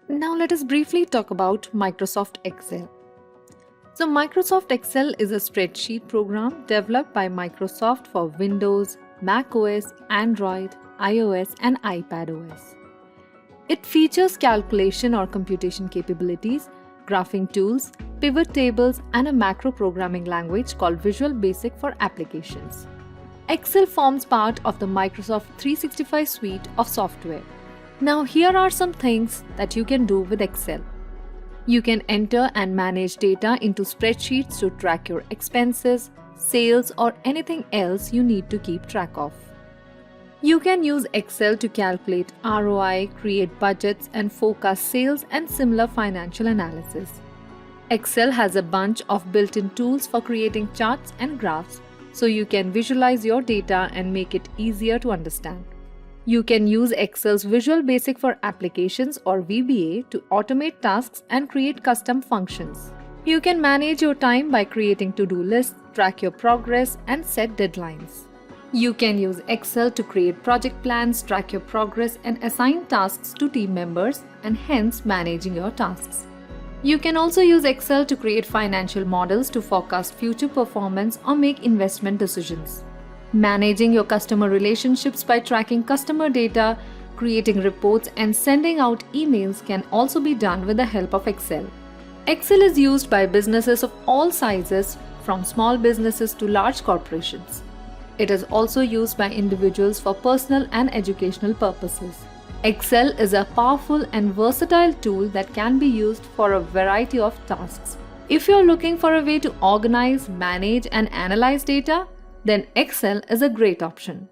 Now let us briefly talk about Microsoft Excel. So Microsoft Excel is a spreadsheet program developed by Microsoft for Windows, Mac OS, Android, iOS and iPad OS. It features calculation or computation capabilities, graphing tools, pivot tables and a macro programming language called Visual Basic for applications. Excel forms part of the Microsoft 365 suite of software. Now here are some things that you can do with Excel. You can enter and manage data into spreadsheets to track your expenses, sales or anything else you need to keep track of. You can use Excel to calculate ROI, create budgets and forecast sales and similar financial analysis. Excel has a bunch of built-in tools for creating charts and graphs, so you can visualize your data and make it easier to understand. You can use Excel's Visual Basic for Applications or VBA to automate tasks and create custom functions. You can manage your time by creating to-do lists, track your progress, and set deadlines. You can use Excel to create project plans, track your progress, and assign tasks to team members and hence managing your tasks. You can also use Excel to create financial models to forecast future performance or make investment decisions. Managing your customer relationships by tracking customer data, creating reports, and sending out emails can also be done with the help of Excel. Excel is used by businesses of all sizes, from small businesses to large corporations. It is also used by individuals for personal and educational purposes. Excel is a powerful and versatile tool that can be used for a variety of tasks. If you're looking for a way to organize, manage, and analyze data, then Excel is a great option.